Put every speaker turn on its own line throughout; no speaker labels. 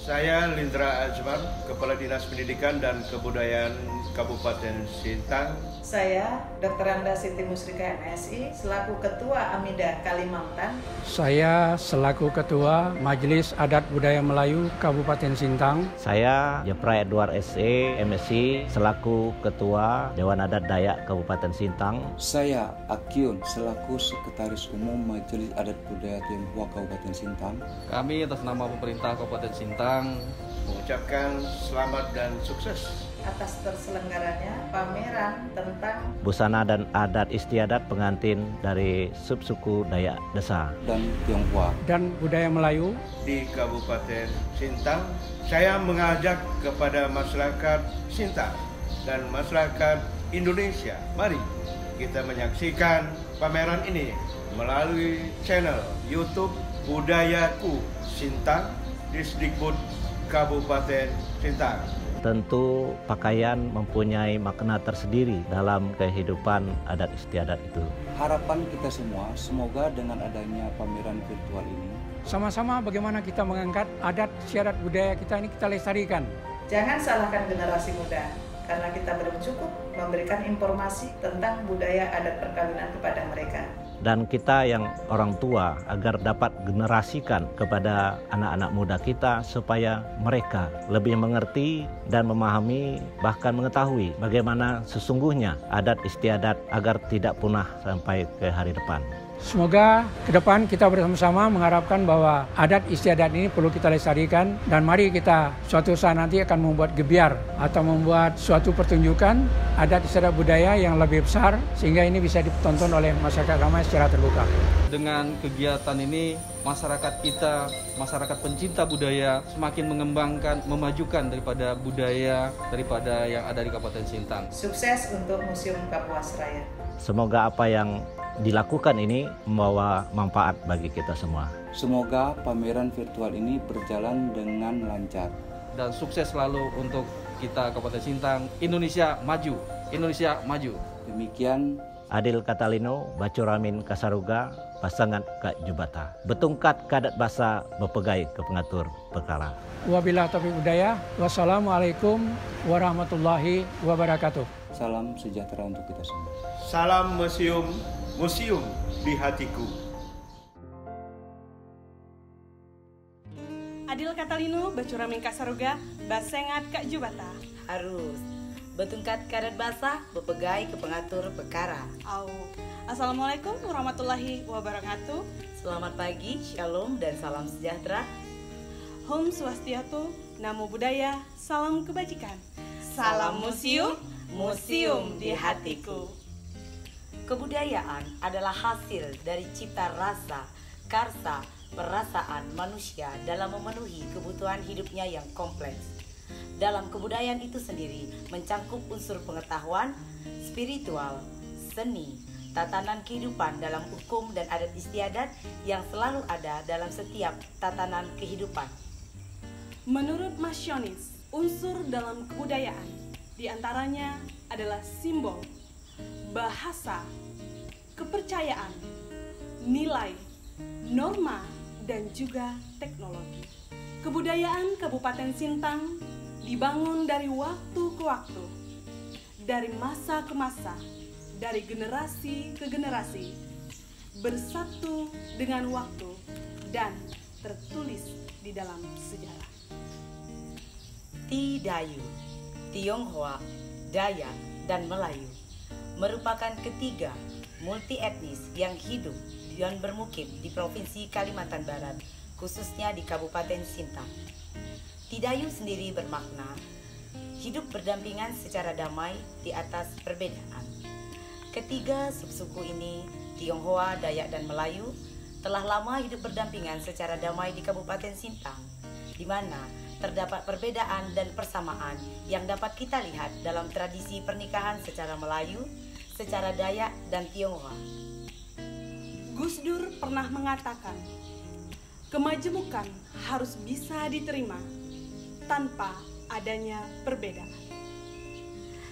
Saya Lindra Azmar, Kepala Dinas Pendidikan dan Kebudayaan Kabupaten Sintang.
Saya Dr. Anda Siti Musrika MSI, selaku Ketua Amida Kalimantan.
Saya selaku Ketua Majelis Adat Budaya Melayu Kabupaten Sintang.
Saya Jepra Edward SE, MSI, selaku Ketua Dewan Adat Dayak Kabupaten Sintang.
Saya Akyun, selaku Sekretaris Umum Majelis Adat Budaya Tionghoa Kabupaten Sintang.
Kami atas nama pemerintah Kabupaten Sintang
mengucapkan selamat dan sukses
atas terselenggaranya pameran tentang
busana dan adat istiadat pengantin dari subsuku Dayak Desa
dan Tionghoa
dan budaya Melayu
di Kabupaten Sintang. Saya mengajak kepada masyarakat Sintang dan masyarakat Indonesia, mari kita menyaksikan pameran ini melalui channel YouTube Budayaku Sintang Disdikbud Kabupaten Sintang.
Tentu pakaian mempunyai makna tersendiri dalam kehidupan adat istiadat itu.
Harapan kita semua, semoga dengan adanya pameran virtual ini,
sama-sama bagaimana kita mengangkat adat istiadat budaya kita ini kita lestarikan.
Jangan salahkan generasi muda, karena kita belum cukup memberikan informasi tentang budaya adat perkawinan kepada mereka.
Dan kita yang orang tua agar dapat generasikan kepada anak-anak muda kita supaya mereka lebih mengerti dan memahami bahkan mengetahui bagaimana sesungguhnya adat istiadat agar tidak punah sampai ke hari depan.
Semoga ke depan kita bersama-sama mengharapkan bahwa adat istiadat ini perlu kita lestarikan dan mari kita suatu saat nanti akan membuat gebiar atau membuat suatu pertunjukan adat istiadat budaya yang lebih besar sehingga ini bisa ditonton oleh masyarakat ramai secara terbuka.
Dengan kegiatan ini, masyarakat kita, masyarakat pencinta budaya semakin mengembangkan, memajukan daripada budaya daripada yang ada di Kabupaten Sintang.
Sukses untuk Museum Kapuas Raya.
Semoga apa yang dilakukan ini membawa manfaat bagi kita semua.
Semoga pameran virtual ini berjalan dengan lancar.
Dan sukses selalu untuk kita Kabupaten Sintang. Indonesia maju, Indonesia maju.
Demikian
Adil Katalino, Bacuramin Kasaruga, pasangan Kak Jubata. Betungkat kadat basa bepegai ke pengatur perkara.
Wabillahi taufiq hidayah. Wassalamualaikum warahmatullahi wabarakatuh.
salam sejahtera untuk kita semua.
Salam museum di hatiku.
Adil Katalino, Bacuramin Kasaruga, Basengat Kak Jubata.
Harus betungkat kadat basah, bepegai ke pengatur perkara.
Assalamualaikum warahmatullahi wabarakatuh.
Selamat pagi, shalom dan salam sejahtera.
Om Swastiastu, Namo Buddhaya, salam kebajikan. Salam museum, museum di hatiku.
Kebudayaan adalah hasil dari cipta rasa, karsa, perasaan manusia dalam memenuhi kebutuhan hidupnya yang kompleks. Dalam kebudayaan itu sendiri mencangkup unsur pengetahuan, spiritual, seni, tatanan kehidupan dalam hukum dan adat istiadat yang selalu ada dalam setiap tatanan kehidupan.
Menurut Mas Yonis, unsur dalam kebudayaan diantaranya adalah simbol, bahasa, kepercayaan, nilai, norma, dan juga teknologi. Kebudayaan Kabupaten Sintang dibangun dari waktu ke waktu, dari masa ke masa, dari generasi ke generasi, bersatu dengan waktu dan tertulis di dalam sejarah.
Tidayu, Tionghoa, Dayak, dan Melayu merupakan ketiga multi etnis yang hidup dan bermukim di Provinsi Kalimantan Barat, khususnya di Kabupaten Sintang. Tidayu sendiri bermakna hidup berdampingan secara damai di atas perbedaan. Ketiga subsuku ini, Tionghoa, Dayak, dan Melayu, telah lama hidup berdampingan secara damai di Kabupaten Sintang, di mana terdapat perbedaan dan persamaan yang dapat kita lihat dalam tradisi pernikahan secara Melayu, secara Dayak, dan Tionghoa.
Gus Dur pernah mengatakan, kemajemukan harus bisa diterima tanpa adanya perbedaan.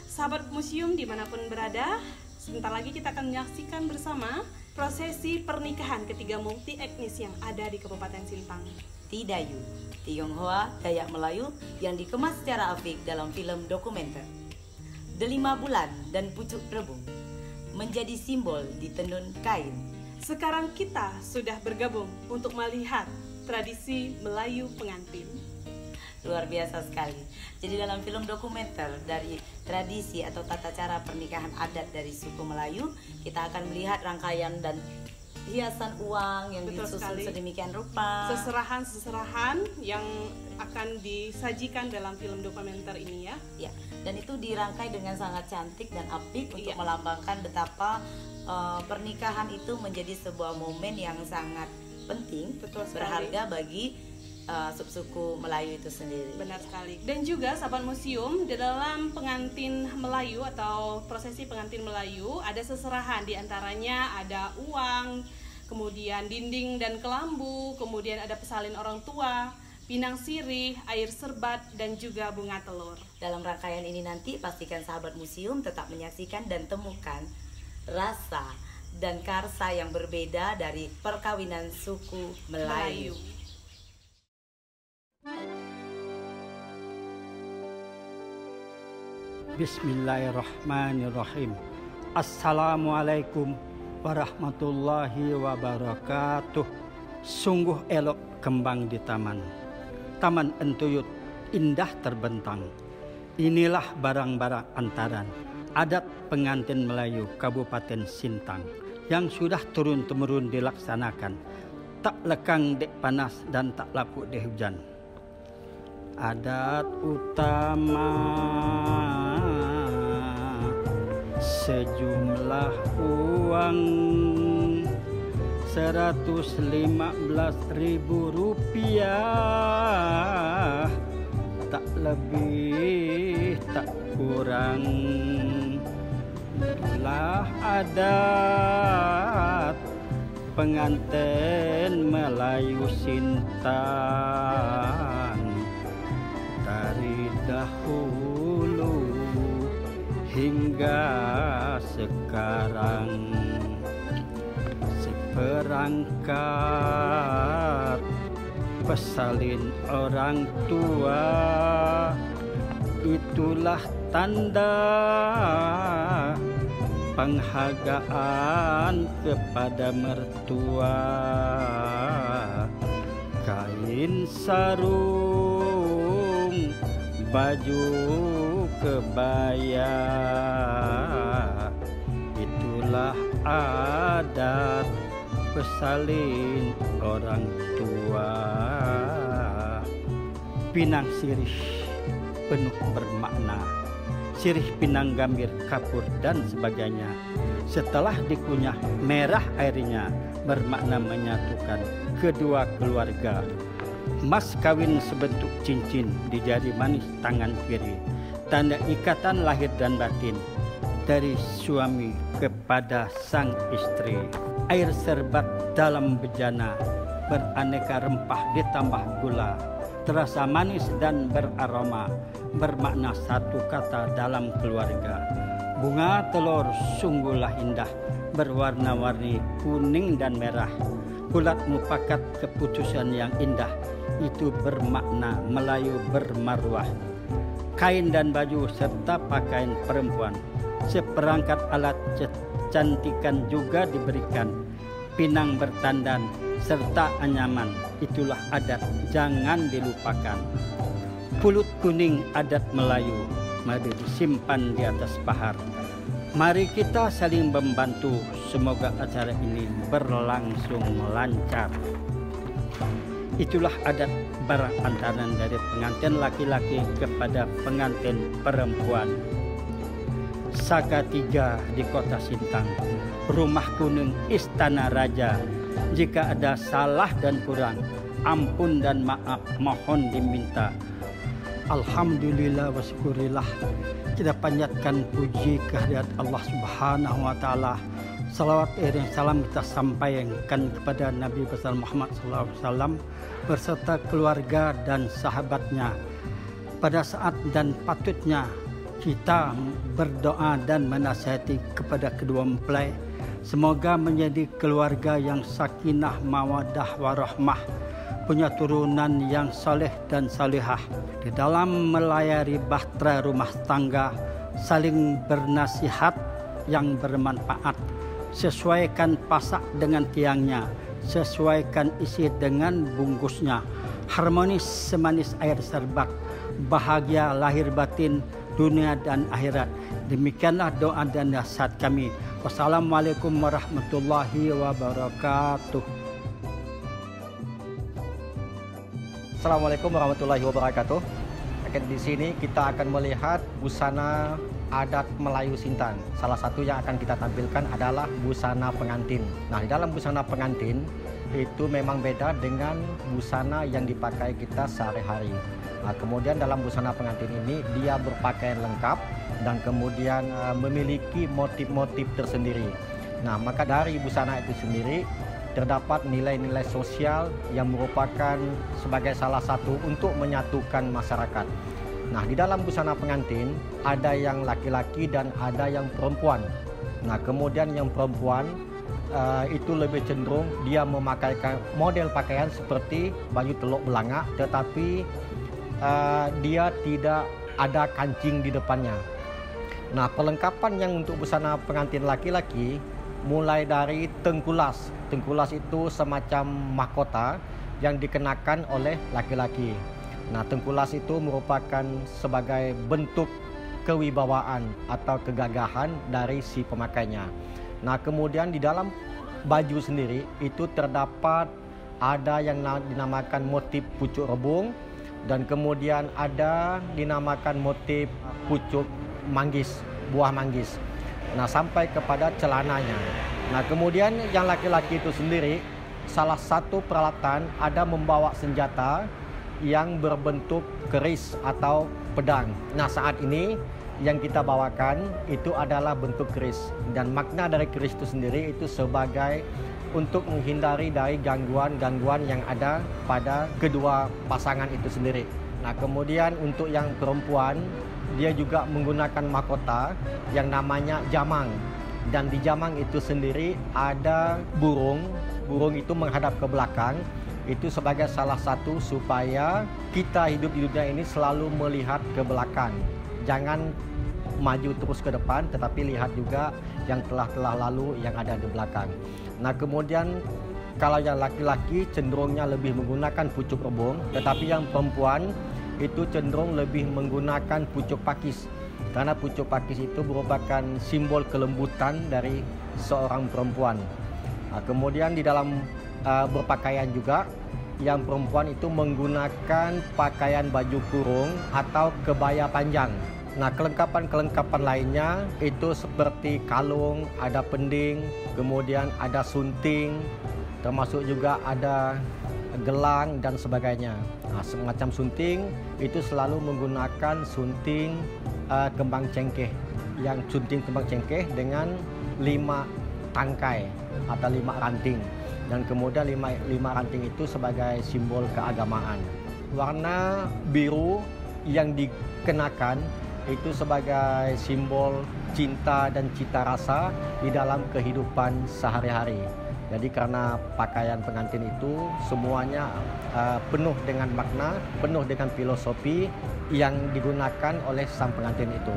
Sahabat museum dimanapun berada, sebentar lagi kita akan menyaksikan bersama prosesi pernikahan ketiga multi etnis yang ada di Kabupaten Sintang.
Tidayu, Tionghoa, Dayak Melayu yang dikemas secara apik dalam film dokumenter. Delima bulan dan pucuk rebung menjadi simbol di tenun kain.
Sekarang kita sudah bergabung untuk melihat tradisi Melayu pengantin.
Luar biasa sekali. Jadi dalam film dokumenter dari tradisi atau tata cara pernikahan adat dari suku Melayu, kita akan melihat rangkaian dan hiasan uang yang disusun sedemikian rupa.
Seserahan yang akan disajikan dalam film dokumenter ini ya.
Ya, dan itu dirangkai dengan sangat cantik dan apik untuk melambangkan betapa pernikahan itu menjadi sebuah momen yang sangat penting, berharga bagi subsuku Melayu itu sendiri.
Benar sekali. Dan juga sahabat museum, di dalam pengantin Melayu atau prosesi pengantin Melayu ada seserahan, diantaranya ada uang, kemudian dinding dan kelambu, kemudian ada pesalin orang tua, pinang sirih, air serbat, dan juga bunga telur.
Dalam rangkaian ini nanti pastikan sahabat museum tetap menyaksikan dan temukan rasa dan karsa yang berbeda dari perkawinan suku Melayu.
Bismillahirrahmanirrahim. Assalamualaikum warahmatullahi wabarakatuh. Sungguh elok kembang di taman. Taman Entuyut indah terbentang. Inilah barang-barang antaran adat pengantin Melayu Kabupaten Sintang yang sudah turun-temurun dilaksanakan. Tak lekang dek panas dan tak lapuk dek hujan. Adat utama sejumlah uang 115.000 rupiah, tak lebih tak kurang. Itulah adat pengantin Melayu Sintang dari dahulu hingga sekarang. Seperangkat pesalin orang tua, itulah tanda penghargaan kepada mertua. Kain sarung, baju kebaya, itulah adat pesalin orang tua. Pinang sirih penuh bermakna, sirih pinang gambir, kapur dan sebagainya. Setelah dikunyah merah airnya, bermakna menyatukan kedua keluarga. Mas kawin sebentuk cincin di jari manis tangan kiri, tanda ikatan lahir dan batin dari suami kepada sang istri. Air serbat dalam bejana, beraneka rempah ditambah gula, terasa manis dan beraroma, bermakna satu kata dalam keluarga. Bunga telur sungguhlah indah, berwarna-warni kuning dan merah. Bulat mufakat keputusan yang indah, itu bermakna Melayu bermarwah. Kain dan baju serta pakaian perempuan, seperangkat alat kecantikan juga diberikan. Pinang bertandan serta anyaman, itulah adat jangan dilupakan. Pulut kuning adat Melayu, mari disimpan di atas pahar. Mari kita saling membantu, semoga acara ini berlangsung lancar. Itulah adat barang antaran dari pengantin laki-laki kepada pengantin perempuan. Saka 3 di kota Sintang, rumah kuning istana raja. Jika ada salah dan kurang, ampun dan maaf mohon diminta. Alhamdulillah wa syukurillah, kita panjatkan puji kehadirat Allah Subhanahu wa taala. Salawat dan salam kita sampaikan kepada Nabi besar Muhammad SAW berserta keluarga dan sahabatnya. Pada saat dan patutnya kita berdoa dan menasihati kepada kedua mempelai Semoga menjadi keluarga yang sakinah, mawaddah, warahmah, punya turunan yang saleh dan salihah. Di dalam melayari bahtera rumah tangga, saling bernasihat yang bermanfaat. Sesuaikan pasak dengan tiangnya, sesuaikan isi dengan bungkusnya. Harmonis semanis air serbak, bahagia lahir batin, dunia dan akhirat. Demikianlah doa dan nasihat kami. Wassalamualaikum warahmatullahi wabarakatuh.
Assalamualaikum warahmatullahi wabarakatuh. Di sini kita akan melihat busana adat Melayu Sintang. Salah satu yang akan kita tampilkan adalah busana pengantin. Nah, di dalam busana pengantin itu memang beda dengan busana yang dipakai kita sehari-hari. Nah, kemudian dalam busana pengantin ini dia berpakaian lengkap dan kemudian memiliki motif-motif tersendiri. Nah, maka dari busana itu sendiri terdapat nilai-nilai sosial yang merupakan sebagai salah satu untuk menyatukan masyarakat. Nah, di dalam busana pengantin ada yang laki-laki dan ada yang perempuan. Nah, kemudian yang perempuan itu lebih cenderung dia memakai model pakaian seperti baju teluk belanga, tetapi dia tidak ada kancing di depannya. Nah, perlengkapan yang untuk busana pengantin laki-laki mulai dari tengkulas. Tengkulas itu semacam mahkota yang dikenakan oleh laki-laki. Nah, tengkulas itu merupakan sebagai bentuk kewibawaan atau kegagahan dari si pemakainya. Nah, kemudian di dalam baju sendiri itu terdapat ada yang dinamakan motif pucuk rebung dan kemudian ada dinamakan motif pucuk manggis, buah manggis. Nah, sampai kepada celananya. Nah, kemudian yang laki-laki itu sendiri salah satu peralatan ada membawa senjata yang berbentuk keris atau pedang. Nah, saat ini yang kita bawakan itu adalah bentuk keris dan makna dari keris itu sendiri itu sebagai untuk menghindari dari gangguan-gangguan yang ada pada kedua pasangan itu sendiri. Nah, kemudian untuk yang perempuan dia juga menggunakan mahkota yang namanya jamang. Dan di jamang itu sendiri ada burung. Burung itu menghadap ke belakang. Itu sebagai salah satu supaya kita hidup di dunia ini selalu melihat ke belakang. Jangan maju terus ke depan, tetapi lihat juga yang telah lalu yang ada di belakang. Nah, kemudian kalau yang laki-laki cenderungnya lebih menggunakan pucuk rebung, tetapi yang perempuan itu cenderung lebih menggunakan pucuk pakis. Karena pucuk pakis itu merupakan simbol kelembutan dari seorang perempuan. Nah, kemudian di dalam berpakaian juga, yang perempuan itu menggunakan pakaian baju kurung atau kebaya panjang. Nah, kelengkapan-kelengkapan lainnya itu seperti kalung, ada pending, kemudian ada sunting, termasuk juga ada gelang dan sebagainya. Nah, semacam sunting itu selalu menggunakan sunting kembang cengkeh, yang sunting kembang cengkeh dengan 5 tangkai atau 5 ranting, dan kemudian 5 ranting itu sebagai simbol keagamaan. Warna biru yang dikenakan itu sebagai simbol cinta dan cita rasa di dalam kehidupan sehari-hari. Jadi karena pakaian pengantin itu semuanya penuh dengan makna, penuh dengan filosofi yang digunakan oleh sang pengantin itu.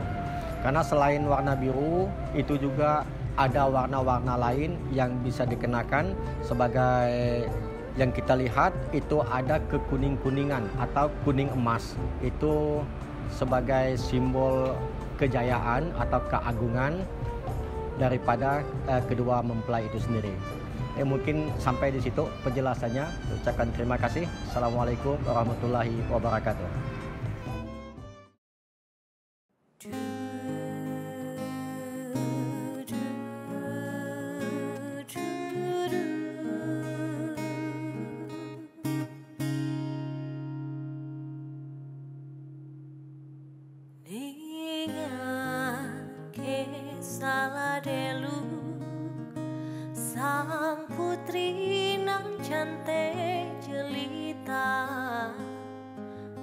Karena selain warna biru, itu juga ada warna-warna lain yang bisa dikenakan sebagai yang kita lihat itu ada kekuning-kuningan atau kuning emas. Itu sebagai simbol kejayaan atau keagungan daripada kedua mempelai itu sendiri. Mungkin sampai di situ penjelasannya. Ucapkan terima kasih. Assalamualaikum warahmatullahi wabarakatuh.
Sang putri nan cantik jelita,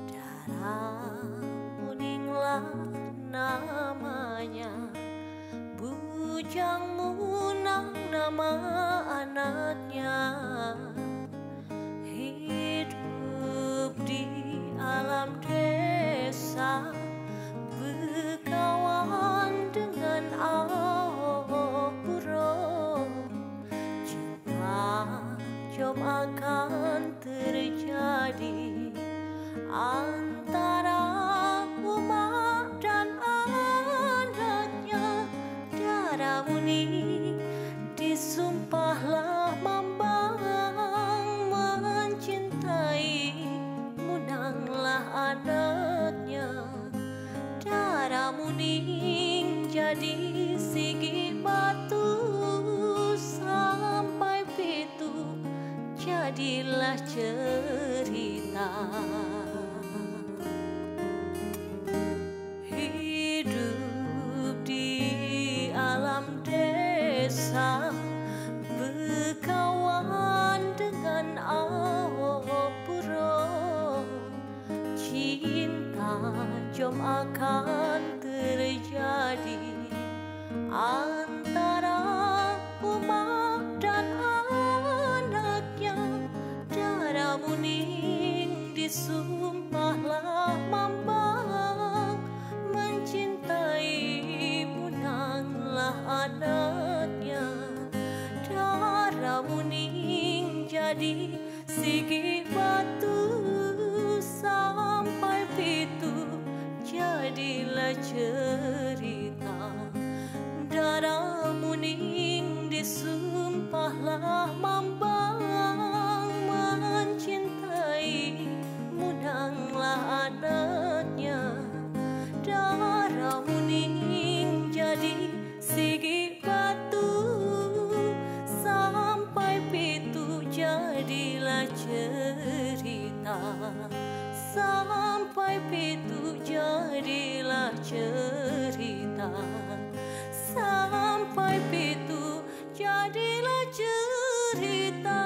darah kuninglah namanya, bujangmu nang nama anaknya. Hidup di alam desa, berkawan dengan Ahok Puro. Cinta jom akan terjadi antara umat dan anaknya. Darah murni disumpahlah Mambang, mencintai Munanglah anaknya. Darah muning jadi sigi batu, sampai pitu jadilah cerita. Hidup di alam desa, berkawan dengan Ahok Puro. Cinta jom akan terjadi antara umat dan anaknya. Darah muning disumpahlah Mambang, mencintai Munanglah anaknya. Darah muning jadi sigi batu, sampai pitu jadilah cerita. Darah muning disumpahlah Mambang, mencintai Munanglah anaknya. Darah muning jadi sigi batu, sampai pitu jadilah cerita. Sampai pitu jadilah cerita. Sampai pitu jadilah cerita.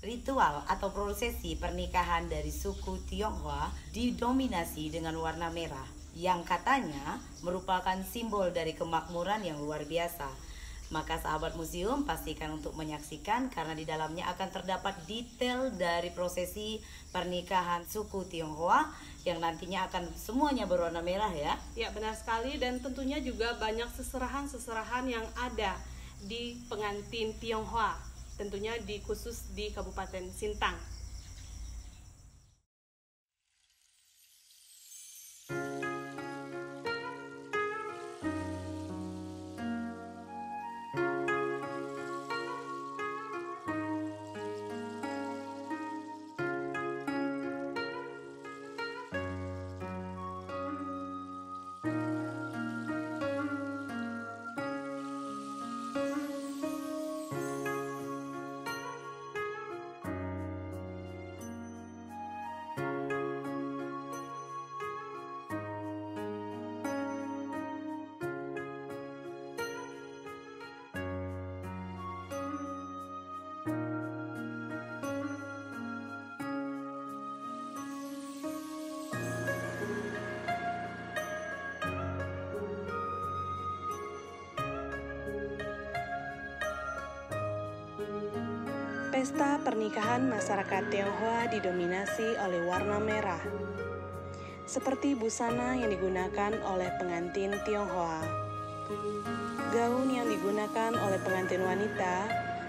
Ritual atau prosesi pernikahan dari suku Tionghoa didominasi dengan warna merah, yang katanya merupakan simbol dari kemakmuran yang luar biasa. Maka sahabat museum pastikan untuk menyaksikan, karena di dalamnya akan terdapat detail dari prosesi pernikahan suku Tionghoa yang nantinya akan semuanya berwarna merah ya.
Ya, benar sekali, dan tentunya juga banyak seserahan-seserahan yang ada di pengantin Tionghoa, tentunya khusus di Kabupaten Sintang. Pesta pernikahan masyarakat Tionghoa didominasi oleh warna merah, seperti busana yang digunakan oleh pengantin Tionghoa. Gaun yang digunakan oleh pengantin wanita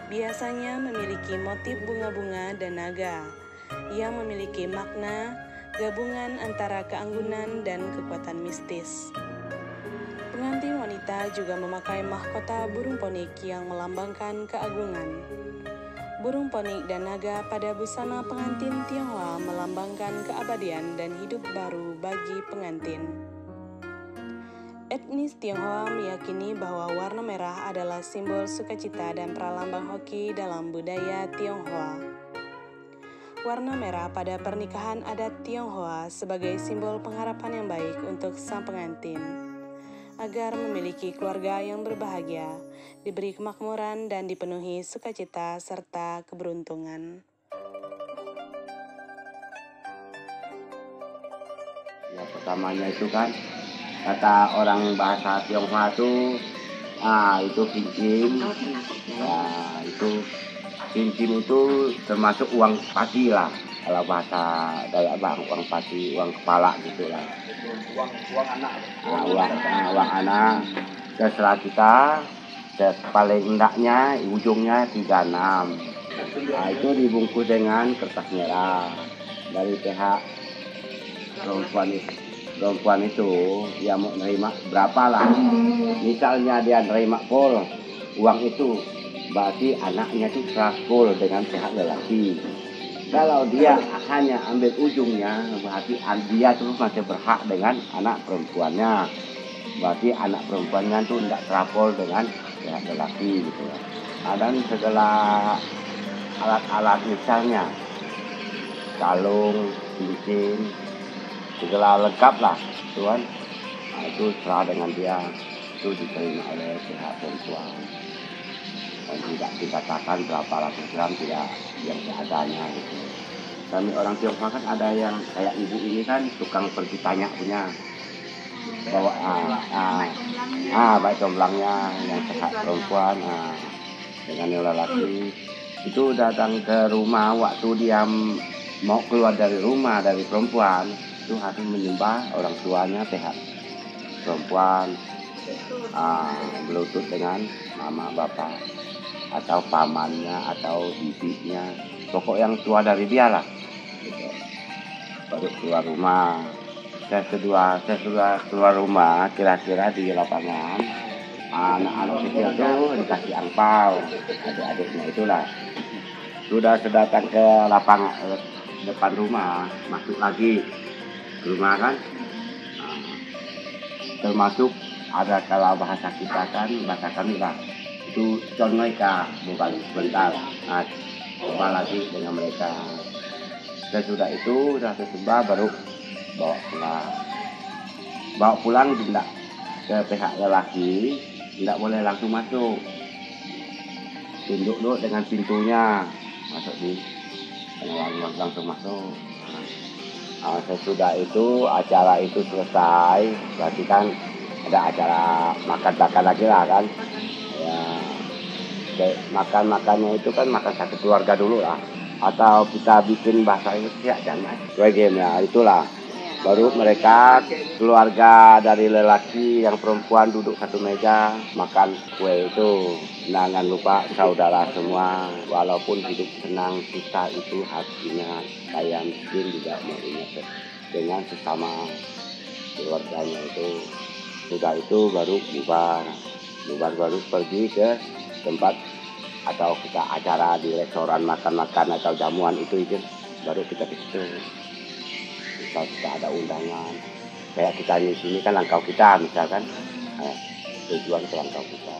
biasanya memiliki motif bunga-bunga dan naga, yang memiliki makna gabungan antara keanggunan dan kekuatan mistis. Pengantin wanita juga memakai mahkota burung ponik yang melambangkan keagungan. Burung ponik dan naga pada busana pengantin Tionghoa melambangkan keabadian dan hidup baru bagi pengantin. Etnis Tionghoa meyakini bahwa warna merah adalah simbol sukacita dan pralambang hoki dalam budaya Tionghoa. warna merah pada pernikahan adat Tionghoa sebagai simbol pengharapan yang baik untuk sang pengantin, agar memiliki keluarga yang berbahagia, diberi kemakmuran dan dipenuhi sukacita serta keberuntungan.
Ya, pertamanya itu kan kata orang bahasa Tionghoa itu cincin. Ya, itu cincin itu termasuk uang pati lah, kalau bahasa Dayak bang, uang pati, uang kepala gitu lah.
Uang anak.
Uang anak. Terserah kita. Paling hendaknya ujungnya 36. Nah, itu dibungkus dengan kertas merah dari pihak perempuan itu dia mau nerima berapa lah. Misalnya dia nerima full uang itu, berarti anaknya itu full dengan pihak lelaki. Kalau dia hanya ambil ujungnya, berarti dia terus masih berhak dengan anak perempuannya. Berarti anak perempuannya itu tidak terapol dengan pihak lelaki gitu ya. Dan segala alat-alat misalnya kalung, cincin, segala lengkap lah tuan. Nah, itu serah dengan dia, itu diterima oleh pihak perempuan dan tidak dikatakan berapa ratus gram, tidak yang seadanya gitu. Kami orang Tionghoa kan ada yang kayak ibu ini kan tukang pergi tanya punya, bawa baik comblangnya yang pihak perempuan dengan yang lelaki itu datang ke rumah. Waktu dia mau keluar dari rumah dari perempuan itu harus menyembah orang tuanya pihak perempuan, berlutut dengan mama bapak atau pamannya atau bibinya, pokok yang tua dari dia lah gitu. Baru keluar rumah. Saya keluar rumah kira-kira di lapangan, anak-anak kecil tuh dikasih angpau, adik-adiknya itulah. Sudah datang ke lapangan depan rumah, masuk lagi ke rumah kan, termasuk ada kalau bahasa kita kan, bahasa kami lah, itu contohnya bukan sebentar, coba lagi dengan mereka. Sesudah itu sudah sesembah baru bawa pulang tidak ke pihak lelaki, tidak boleh langsung masuk, tunduk dulu dengan pintunya, masuk di langsung masuk. Sesudah itu acara itu selesai, berarti kan ada acara makan lagi lah kan ya. Makannya itu kan makan satu keluarga dulu lah, atau kita bikin bahasa itu ya jangan ya itulah. Baru mereka keluarga dari lelaki yang perempuan duduk satu meja makan kue itu. Jangan lupa saudara semua, walaupun hidup senang kita itu hatinya kaya miskin juga mau ingat dengan sesama keluarganya itu. Sudah itu baru bubar baru pergi ke tempat atau kita acara di restoran makan-makan atau jamuan itu baru kita ke situ. Kalau kita ada undangan, kayak kita di sini kan langkau kita misalkan, tujuan ke langkau kita.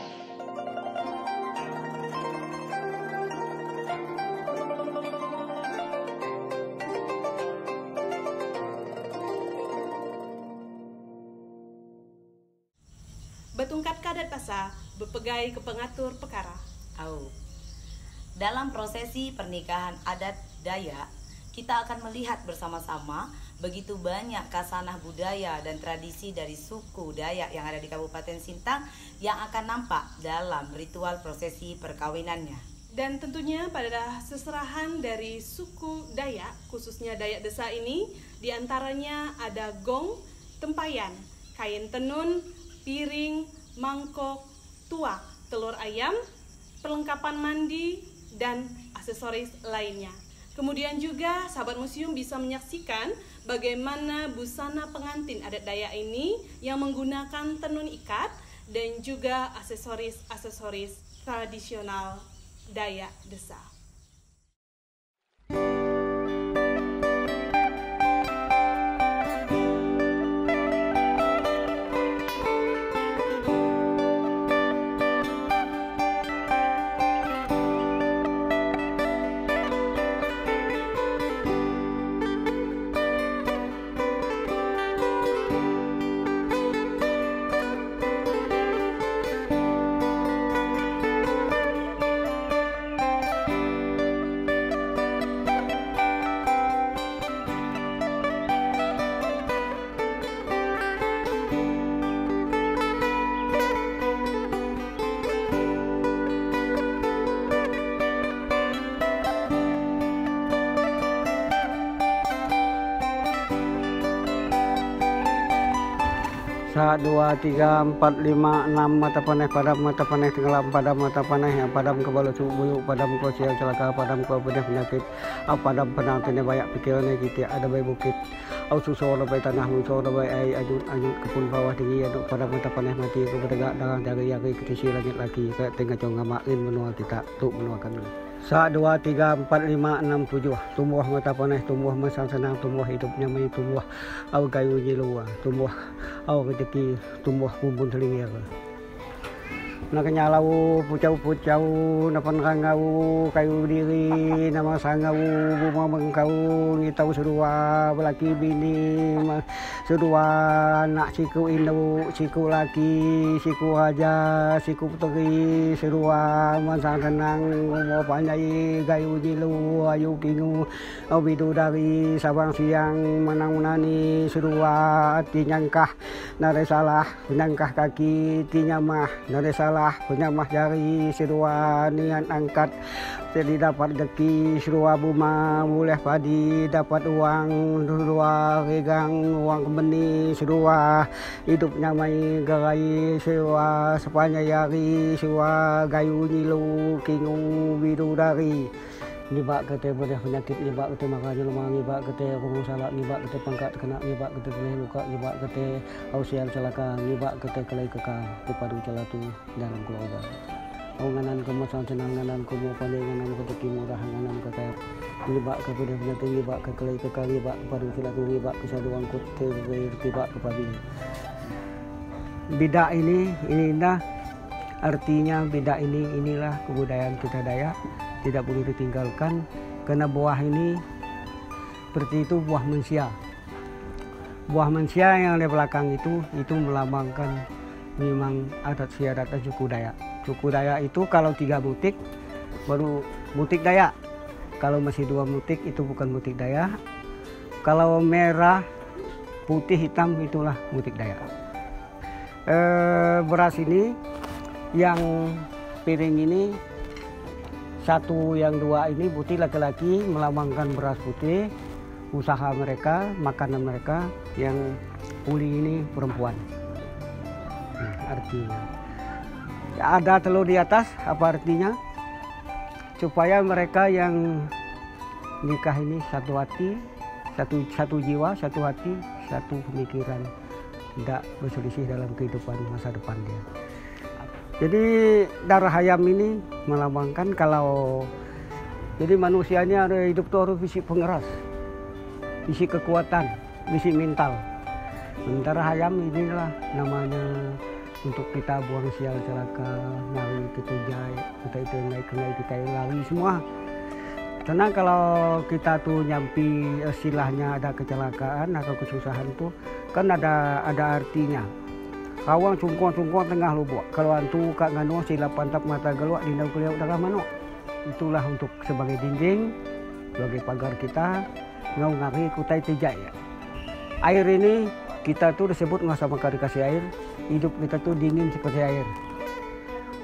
Betungkat kadat pasa, bepegai ke pengatur perkara.
Dalam prosesi pernikahan adat Dayak, kita akan melihat bersama-sama begitu banyak kasanah budaya dan tradisi dari suku Dayak yang ada di Kabupaten Sintang yang akan nampak dalam ritual prosesi perkawinannya.
Dan tentunya pada seserahan dari suku Dayak, khususnya Dayak Desa ini, diantaranya ada gong, tempayan, kain tenun, piring, mangkok, tuak, telur ayam, perlengkapan mandi, dan aksesoris lainnya. Kemudian juga sahabat museum bisa menyaksikan bagaimana busana pengantin adat Dayak ini yang menggunakan tenun ikat dan juga aksesoris tradisional Dayak Desa.
1, 2, 3, 4, 5, 6 mata panah tenggelam padam mata panah yang padam ke balu buyuk padam ke siang celaka padam ke penyakit padam penantinya banyak pikirannya kita ada bayi bukit au susur bayi tanah susur bayi air ajut kepun bawah tinggi aduk padam mata panah mati ke bertegak darang dari yaki ketisi langit lagi ke tengah cong ngamakin menua kita tuk menuakan 1, 2, 3, 4, 5, 6, 7 tumbuh mata panah tumbuh masang senang tumbuh hidupnya mai tumbuh au kayu jilu tumbuh au rezeki tumbuh bumbun telinga nakanya lau pucau napan rangau kayu diri nama sangau buma mengkau ngitau sedua belaki bini sedua anak siku induk siku laki siku raja siku puteri sedua masang tenang mau pandai kayu jilu ayu kingu au bidadari sabang siang menang menani sedua hati nyangkah nare salah nyangkah kaki tinya mah nare salah penyamah jari sedua niat angkat jadi dapat rezeki sedua buma boleh padi dapat uang sedua regang uang kembeni sedua hidupnya mai garai sedua sepanjang hari sedua gayu nyilu kingu bidadari nibak kete bedah penyakit nibak kete makanya lemah nibak kete rungu salak nibak kete pangkat kena nibak kete kelih luka nibak kete ausian celaka nibak kete kelai kekal kepadu celatu dalam keluarga au nganan kemasan senang nganan kumu pandai nganan rezeki murah nganan kekaya nibak ke bedah penyakit nibak ke kelai kekal nibak kepadu celatu nibak kesaduan kute nibak kepadu bidak ini indah artinya bidak inilah kebudayaan kita Dayak tidak boleh ditinggalkan karena buah ini seperti itu buah mansia yang di belakang itu melambangkan memang adat istiadat suku Dayak itu kalau 3 butik baru butik Dayak, kalau masih 2 butik itu bukan butik Dayak, kalau merah putih hitam itulah butik Dayak. Beras ini yang piring ini 1 yang 2 ini putih laki-laki melambangkan beras putih, usaha mereka, makanan mereka, yang puli ini perempuan. Artinya ada telur di atas, apa artinya? Supaya mereka yang nikah ini satu hati, satu jiwa, satu hati, satu pemikiran, tidak berselisih dalam kehidupan masa depan dia. Jadi darah ayam ini melambangkan kalau jadi manusianya ada hidup tuh harus fisik pengeras, fisik kekuatan, fisik mental. Darah ayam inilah namanya untuk kita buang sial celaka, nyari ketujai, kita itu naik kita yang lari semua. Karena kalau kita tuh nyampi istilahnya ada kecelakaan atau kesusahan tuh kan ada artinya. Kawang sungkuan tengah lubuk. Kalau antu kak nganu sila pantap mata geluak dindau kuliah darah mano. Itulah untuk sebagai dinding, sebagai pagar kita ngau ngari kutai tejai. Air ini kita tuh disebut nggak sama kali kasih air. Hidup kita tuh dingin seperti air.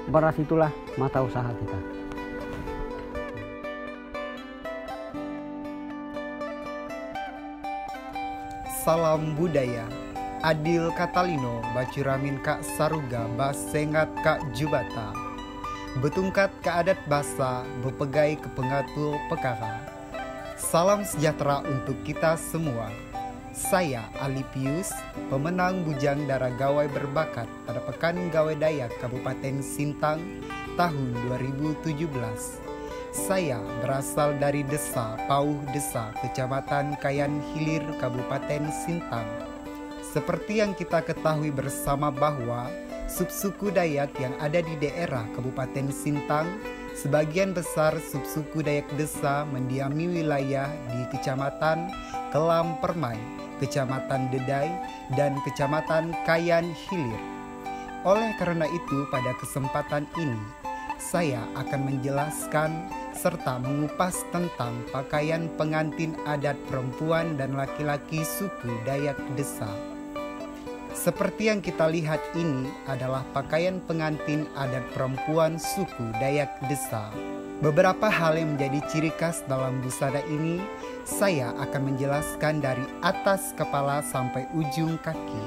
Beras itulah mata usaha kita.
Salam budaya. Adil Katalino, Bacuramin Kak Saruga, Basengat Kak Jubata, Betungkat Kak Adat Basa, Bepegai Kepengatul Pekara. Salam sejahtera untuk kita semua. Saya Ali Pius, pemenang Bujang Dara Gawai Berbakat pada Pekan Gawai Dayak Kabupaten Sintang tahun 2017. Saya berasal dari Desa Pauh Desa, Kecamatan Kayan Hilir, Kabupaten Sintang. Seperti yang kita ketahui bersama bahwa subsuku Dayak yang ada di daerah Kabupaten Sintang, sebagian besar subsuku Dayak Desa mendiami wilayah di Kecamatan Kelam Permai, Kecamatan Dedai, dan Kecamatan Kayan Hilir. Oleh karena itu, pada kesempatan ini, saya akan menjelaskan serta mengupas tentang pakaian pengantin adat perempuan dan laki-laki suku Dayak Desa. Seperti yang kita lihat ini adalah pakaian pengantin adat perempuan suku Dayak Desa. Beberapa hal yang menjadi ciri khas dalam busana ini, saya akan menjelaskan dari atas kepala sampai ujung kaki.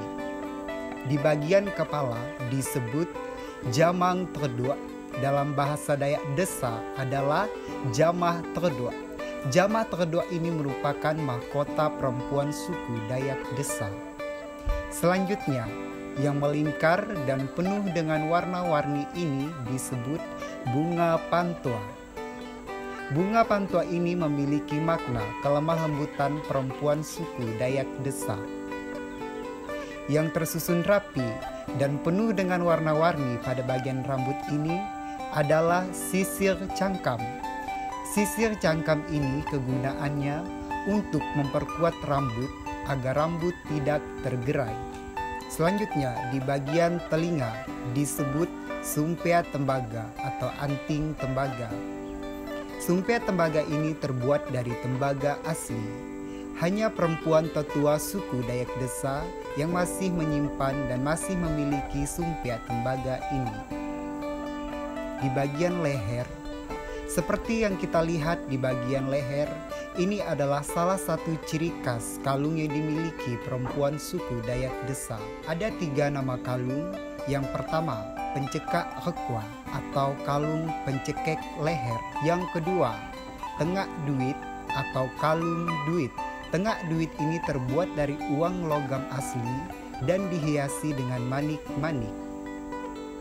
Di bagian kepala disebut jamang terdua. Dalam bahasa Dayak Desa adalah jamah terdua. Jamah terdua ini merupakan mahkota perempuan suku Dayak Desa. Selanjutnya, yang melingkar dan penuh dengan warna-warni ini disebut bunga pantua. Bunga pantua ini memiliki makna kelemah lembutan perempuan suku Dayak Desa. Yang tersusun rapi dan penuh dengan warna-warni pada bagian rambut ini adalah sisir cangkam. Sisir cangkam ini kegunaannya untuk memperkuat rambut agar rambut tidak tergerai. Selanjutnya di bagian telinga disebut sumpea tembaga atau anting tembaga. Sumpea tembaga ini terbuat dari tembaga asli. Hanya perempuan tetua suku Dayak Desa yang masih menyimpan dan masih memiliki sumpea tembaga ini. Di bagian leher, seperti yang kita lihat di bagian leher, ini adalah salah satu ciri khas kalung yang dimiliki perempuan suku Dayak Desa. Ada 3 nama kalung. Yang pertama, pencekak rekwa atau kalung pencekek leher. Yang kedua, tengak duit atau kalung duit. Tengak duit ini terbuat dari uang logam asli dan dihiasi dengan manik-manik.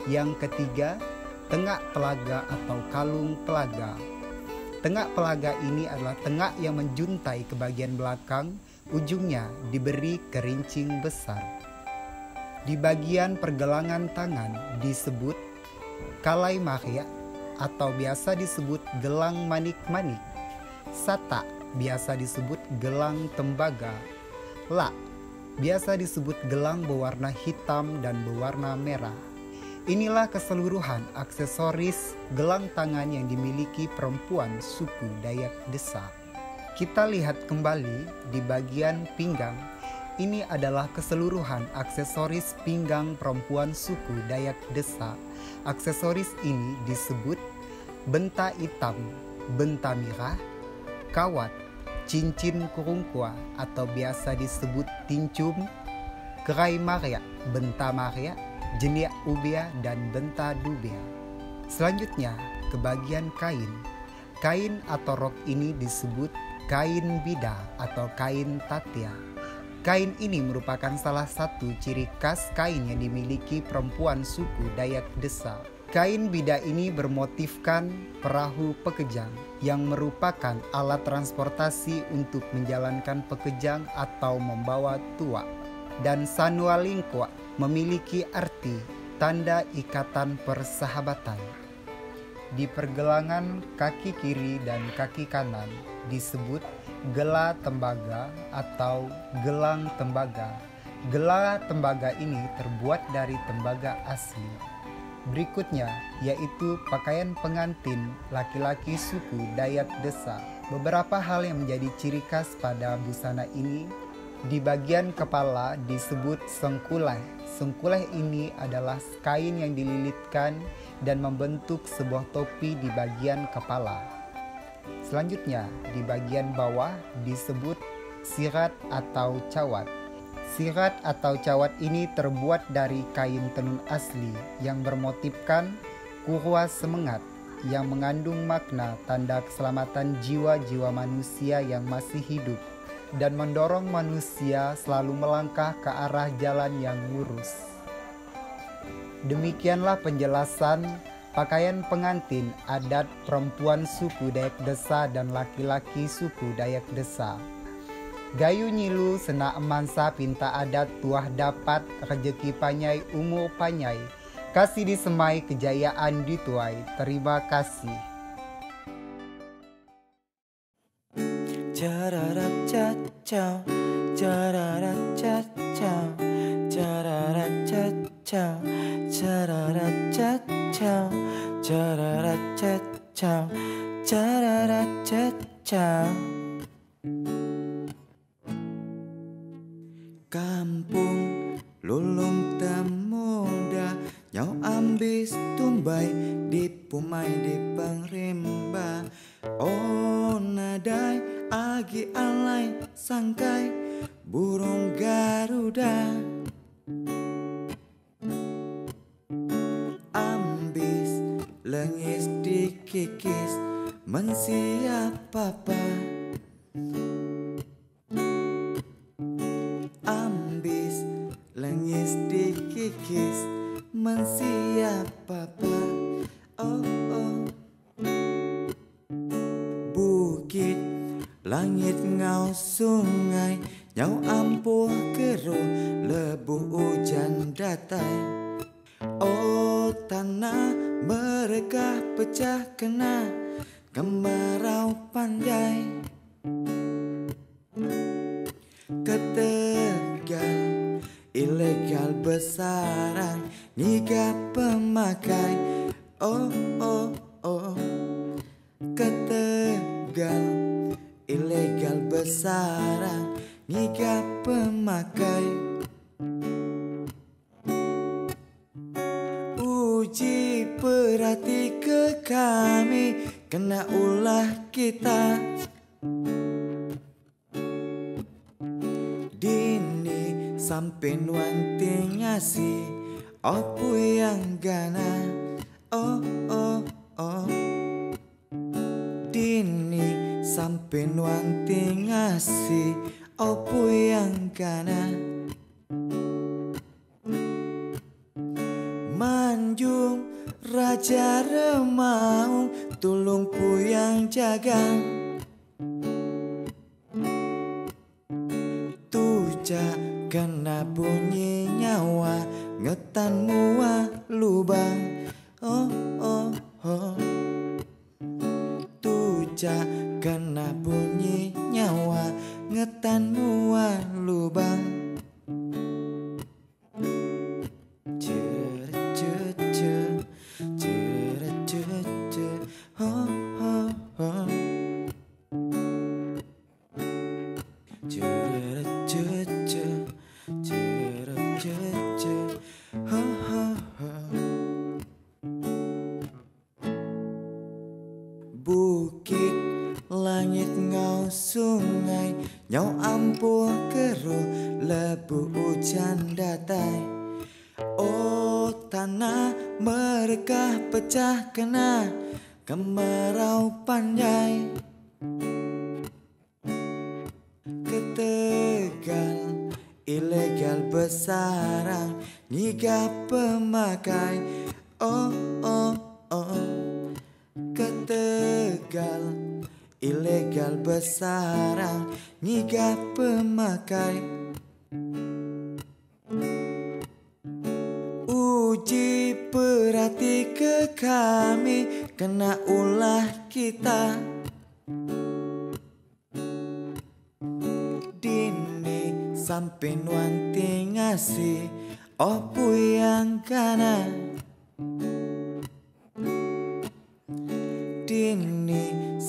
Yang ketiga, tengak pelaga atau kalung pelaga. Tengak pelaga ini adalah tengak yang menjuntai ke bagian belakang, ujungnya diberi kerincing besar. Di bagian pergelangan tangan disebut kalai maria atau biasa disebut gelang manik-manik. Sata biasa disebut gelang tembaga. La biasa disebut gelang berwarna hitam dan berwarna merah. Inilah keseluruhan aksesoris gelang tangan yang dimiliki perempuan suku Dayak Desa. Kita lihat kembali di bagian pinggang. Ini adalah keseluruhan aksesoris pinggang perempuan suku Dayak Desa. Aksesoris ini disebut benta hitam, benta merah, kawat, cincin kurungkua atau biasa disebut tincum, kerai maria, benta maria, jeniak ubia dan benta dubia. Selanjutnya ke bagian kain. Kain atau rok ini disebut kain bida atau kain tatia. Kain ini merupakan salah satu ciri khas kain yang dimiliki perempuan suku Dayak Desa. Kain bida ini bermotifkan perahu pekejang yang merupakan alat transportasi untuk menjalankan pekejang atau membawa tuak. Dan sanualingkwa memiliki arti tanda ikatan persahabatan. Di pergelangan kaki kiri dan kaki kanan disebut gela tembaga atau gelang tembaga. Gela tembaga ini terbuat dari tembaga asli. Berikutnya yaitu pakaian pengantin laki-laki suku Dayak Desa. Beberapa hal yang menjadi ciri khas pada busana ini. Di bagian kepala disebut sengkulai. Sengkulai ini adalah kain yang dililitkan dan membentuk sebuah topi di bagian kepala. Selanjutnya, di bagian bawah disebut sirat atau cawat. Sirat atau cawat ini terbuat dari kain tenun asli yang bermotifkan kurwa semengat yang mengandung makna tanda keselamatan jiwa-jiwa manusia yang masih hidup dan mendorong manusia selalu melangkah ke arah jalan yang lurus. Demikianlah penjelasan pakaian pengantin adat perempuan suku Dayak Desa dan laki-laki suku Dayak Desa. Gayu nyilu sena emansa pinta adat tuah dapat rejeki panyai umur panyai. Kasih disemai kejayaan dituai. Terima kasih.
Cha-ra-ra-cha-cha, cha-ra-ra-cha-cha, cha-ra-ra-cha-cha, cha-ra-ra-cha-cha, cha-ra-ra-cha-cha, cha-ra-ra-cha-cha. Kampung lulung temuda, nyau ambis tumbai di pumai di pengrimba. Oh nadai agi alai sangkai burung Garuda. lengis dikikis mensiapa-apa. Ambis lengis dikikis mensiapa-apa. Oh oh. Bukit langit ngau sungai nyau ampuh keruh lebu hujan datai. Oh tanah mereka pecah kena kemarau pandai. Ketegal ilegal besaran niga pemakai. Oh oh oh. Ketegal ilegal besaran niga pemakai. Uji perhati ke kami kena ulah kita. Dini sampai nuanti ngasih opo yang gana. Oh oh oh. Dini sampai nuanti ngasih opo yang gana. Manjung Raja Remaung tulung puyang jagang. Tuja kena bunyi nyawa ngetan mua lubang. Oh oh oh. Tuja kena bunyi nyawa ngetan mua lubang. Bukit langit ngau sungai nyau ampuh keruh lebu hujan datai. Oh tanah mereka pecah kena kemarau pandai. Ketegal ilegal besarang niga pemakai. Oh oh oh. Ketegal ilegal besarang niga pemakai. Uji perhati ke kami kena ulah kita. Dini sampai nuanti ngasih opo yang kana.